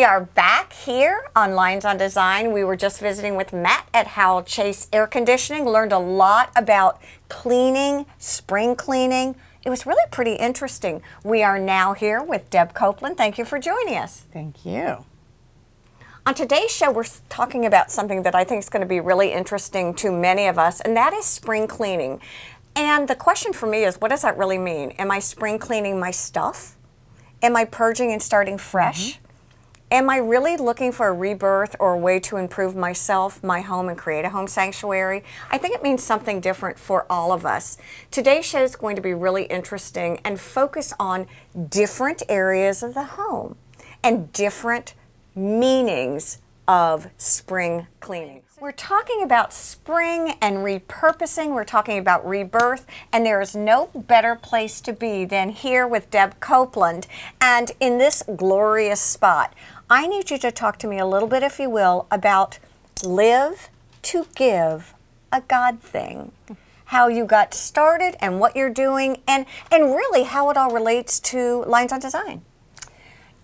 are back here on Lines on Design. We were just visiting with Matt at Howell Chase Air Conditioning, learned a lot about cleaning, spring cleaning. It was really pretty interesting. We are now here with Deb Copeland. Thank you for joining us. Thank you. On today's show, we're talking about something that I think is going to be really interesting to many of us, and that is spring cleaning. And the question for me is, what does that really mean? Am I spring cleaning my stuff? Am I purging and starting fresh? Am I really looking for a rebirth or a way to improve myself, my home, and create a home sanctuary? I think it means something different for all of us. Today's show is going to be really interesting and focus on different areas of the home and different meanings of spring cleaning. We're talking about spring and repurposing. We're talking about rebirth, and there is no better place to be than here with Deb Copeland. And in this glorious spot, I need you to talk to me a little bit, if you will, about live to give a God thing. How you got started and what you're doing, and really how it all relates to Lines on Design.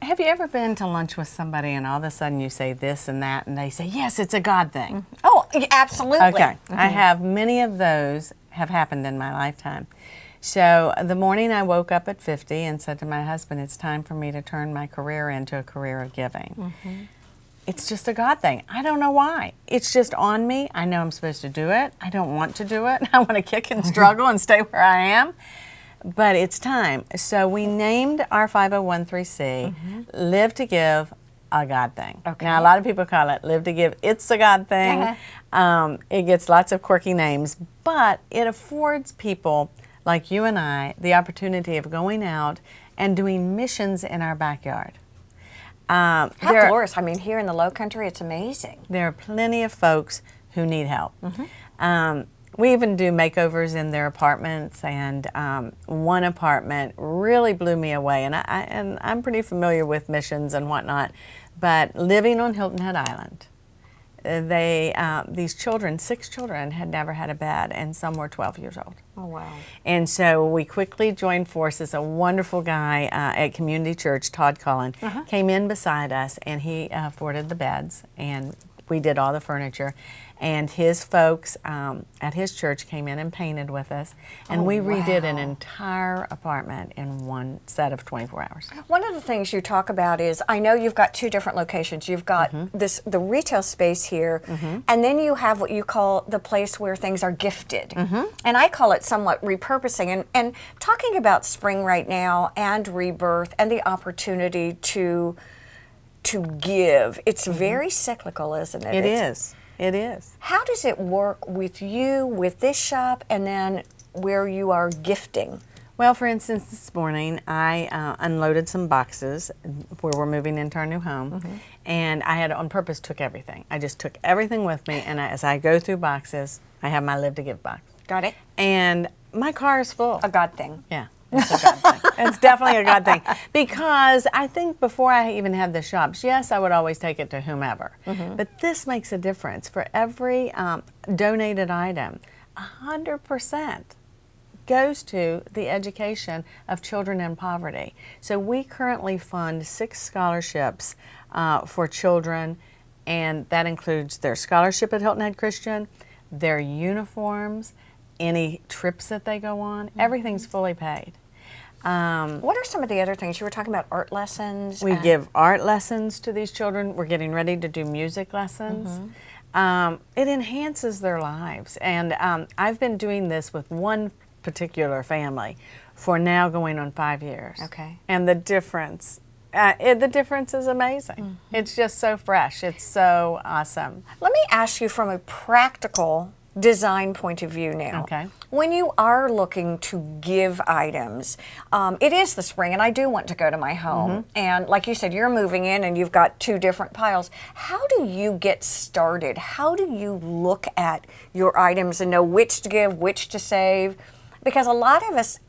Have you ever been to lunch with somebody and all of a sudden you say this and that and they say, yes, it's a God thing? Oh, absolutely. Okay. I have many of those have happened in my lifetime. So the morning I woke up at 50 and said to my husband, it's time for me to turn my career into a career of giving. It's just a God thing. I don't know why. It's just on me. I know I'm supposed to do it. I don't want to do it. I want to kick and struggle and stay where I am. But it's time. So we named our 501(c) Live to Give a God Thing. Okay. Now, a lot of people call it Live to Give It's a God Thing. It gets lots of quirky names, but it affords people like you and I the opportunity of going out and doing missions in our backyard. How glorious. I mean, here in the Low Country, it's amazing. There are plenty of folks who need help. We even do makeovers in their apartments, and one apartment really blew me away. And I'm pretty familiar with missions and whatnot, but living on Hilton Head Island, these children, 6 children, had never had a bed, and some were 12 years old. Oh, wow. And so we quickly joined forces. A wonderful guy at Community Church, Todd Cullen, came in beside us, and he afforded the beds, and we did all the furniture. And his folks at his church came in and painted with us, and we redid an entire apartment in one set of 24 hours. One of the things you talk about is, I know you've got 2 different locations. You've got the retail space here, and then you have what you call the place where things are gifted. And I call it somewhat repurposing. And talking about spring right now and rebirth and the opportunity to give, it's very cyclical, isn't it? It is. It is. How does it work with you, with this shop, and then where you are gifting? Well, for instance, this morning I unloaded some boxes where we're moving into our new home, and I had on purpose took everything. I just took everything with me, and as I go through boxes, I have my Live to Give box. Got it. And my car is full. A God thing. Yeah. It's a God thing. It's definitely a God thing. Because I think before I even had the shops, yes, I would always take it to whomever. But this makes a difference. For every donated item, 100% goes to the education of children in poverty. So we currently fund 6 scholarships for children, and that includes their scholarship at Hilton Head Christian, their uniforms, any trips that they go on. Everything's fully paid. What are some of the other things? You were talking about art lessons. We give art lessons to these children. We're getting ready to do music lessons. It enhances their lives. And I've been doing this with one particular family for now going on 5 years. Okay. And the difference is amazing. It's just so fresh. It's so awesome. Let me ask you from a practical design point of view now. Okay. When you are looking to give items, it is the spring, and I do want to go to my home. And like you said, you're moving in and you've got 2 different piles. How do you get started? How do you look at your items and know which to give, which to save? Because a lot of us,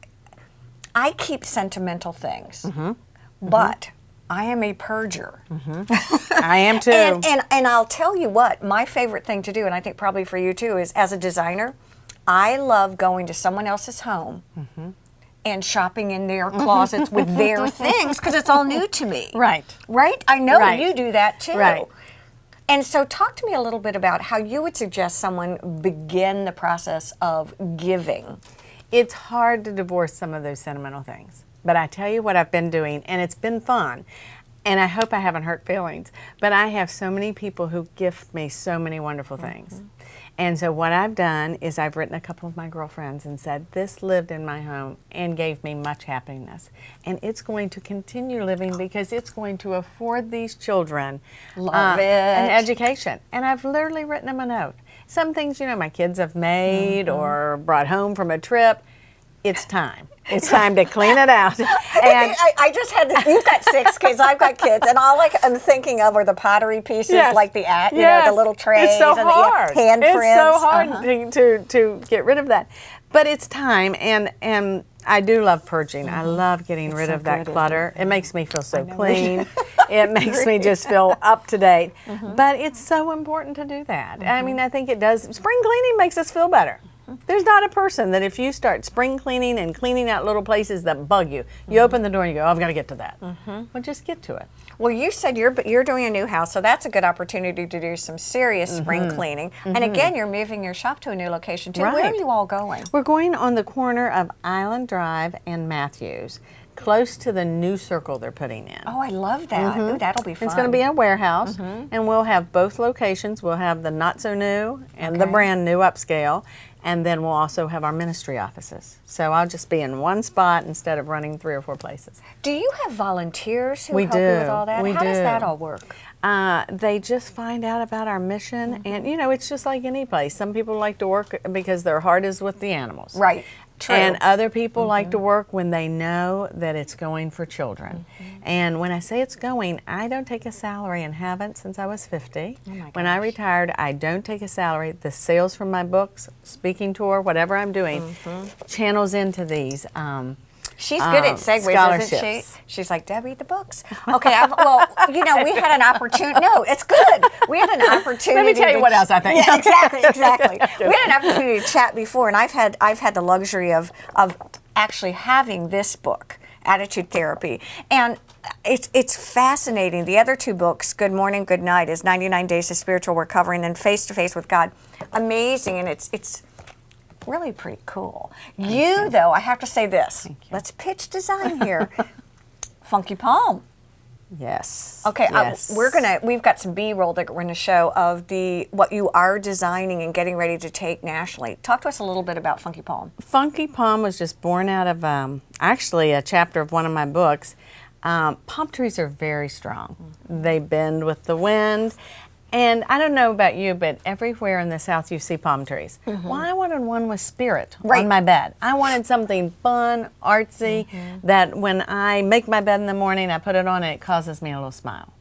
I keep sentimental things, but I am a purger. I am too. And I'll tell you what, my favorite thing to do, and I think probably for you too, is as a designer, I love going to someone else's home and shopping in their closets with their things because it's all new to me. Right. Right? I know Right. you do that too. Right. And so talk to me a little bit about how you would suggest someone begin the process of giving. It's hard to divorce some of those sentimental things. But I tell you what I've been doing, and it's been fun. And I hope I haven't hurt feelings. But I have so many people who gift me so many wonderful things. And so what I've done is I've written a couple of my girlfriends and said, this lived in my home and gave me much happiness. And it's going to continue living because it's going to afford these children an education. And I've literally written them a note. Some things, you know, my kids have made or brought home from a trip. It's time. It's time to clean it out. And I just had you've got 6 kids, I've got kids, and all I'm thinking of are the pottery pieces, like the you know, the little trays it's so and hard. the handprints. It's so hard to get rid of that. But it's time, and I do love purging. I love getting rid of that clutter. It makes me feel so clean. It makes me just feel up to date. But it's so important to do that. I mean, I think it does. Spring cleaning makes us feel better. There's not a person that if you start spring cleaning and cleaning out little places that bug you, you open the door and you go, oh, I've got to get to that. Well, just get to it. Well, you said you're doing a new house, so that's a good opportunity to do some serious spring cleaning. And again, you're moving your shop to a new location too. Where are you all going? We're going on the corner of Island Drive and Matthews, close to the new circle they're putting in. Oh, I love that. Ooh, that'll be fun. It's going to be a warehouse, and we'll have both locations. We'll have the not so new and the brand new upscale, and then we'll also have our ministry offices. So I'll just be in one spot instead of running 3 or 4 places. Do you have volunteers who We help you with do. all that? We How does that all work? They just find out about our mission, and you know, it's just like any place. Some people like to work because their heart is with the animals. Right. True. And other people like to work when they know that it's going for children. And when I say it's going, I don't take a salary and haven't since I was 50. Oh my When I gosh. retired, I don't take a salary. The sales from my books, speaking tour, whatever I'm doing, channels into these. She's good at segues, isn't she? scholarships. She's like, Deb, read the books. Okay, well, you know, we had an opportunity. No, it's good. We had an opportunity. Let me tell you what else I think. Yeah, exactly. We had an opportunity to chat before, and I've had the luxury of actually having this book, Attitude Therapy, and it's fascinating. The other 2 books, Good Morning, Good Night, is 99 Days of Spiritual Recovery, and then Face to Face with God. Amazing, and it's really pretty cool. You, though, I have to say this. Let's pitch design here. Funky Palm. Yes. Okay, Yes. we've got some B-roll that we're going to show of what you are designing and getting ready to take nationally. Talk to us a little bit about Funky Palm. Funky Palm was just born out of actually a chapter of one of my books. Palm trees are very strong. They bend with the wind. And I don't know about you, but everywhere in the South you see palm trees. Well, I wanted one with spirit on my bed. I wanted something fun, artsy, that when I make my bed in the morning, I put it on and it causes me a little smile.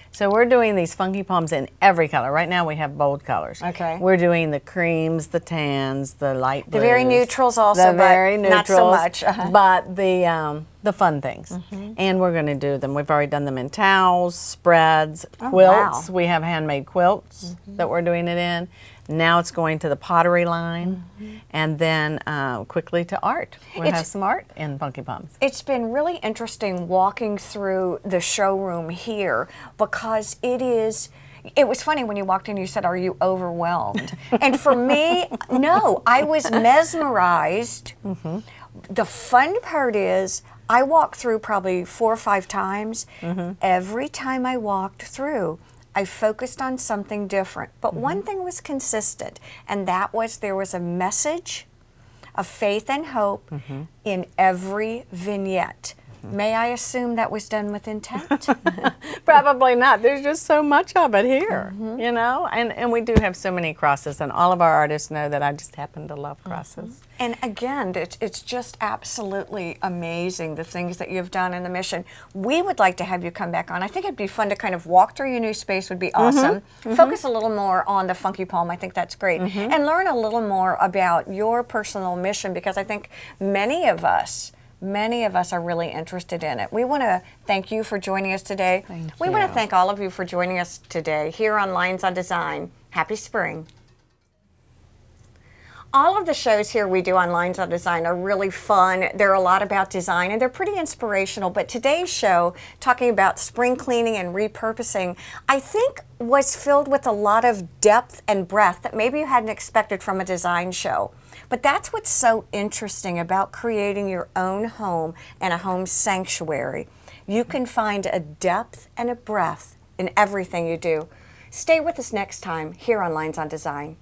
So we're doing these funky palms in every color. Right now we have bold colors. Okay. We're doing the creams, the tans, the light blues. The very neutrals also, the but very neutrals, not so much. But the fun things. And we're going to do them. We've already done them in towels, spreads, quilts. wow. We have handmade quilts that we're doing it in. Now it's going to the pottery line, and then quickly to art. We'll have some art in Funky Palms. It's been really interesting walking through the showroom here because it was funny when you walked in, you said, are you overwhelmed? And for me, no, I was mesmerized. The fun part is I walked through probably 4 or 5 times. Every time I walked through, I focused on something different. But one thing was consistent, and that was there was a message of faith and hope in every vignette. May I assume that was done with intent? Probably not. There's just so much of it here, you know? And we do have so many crosses, and all of our artists know that I just happen to love crosses. And again, it's just absolutely amazing, the things that you've done in the mission. We would like to have you come back on. I think it'd be fun to kind of walk through your new space would be awesome. Focus a little more on the Funky Palm. I think that's great. And learn a little more about your personal mission, because I think many of us are really interested in it. We want to thank you for joining us today. We want to thank all of you for joining us today here on Lynes on Design. Happy spring. all of the shows here we do on Lines on Design are really fun. They're a lot about design and they're pretty inspirational. But today's show, talking about spring cleaning and repurposing, I think was filled with a lot of depth and breadth that maybe you hadn't expected from a design show. But that's what's so interesting about creating your own home and a home sanctuary. You can find a depth and a breadth in everything you do. Stay with us next time here on Lines on Design.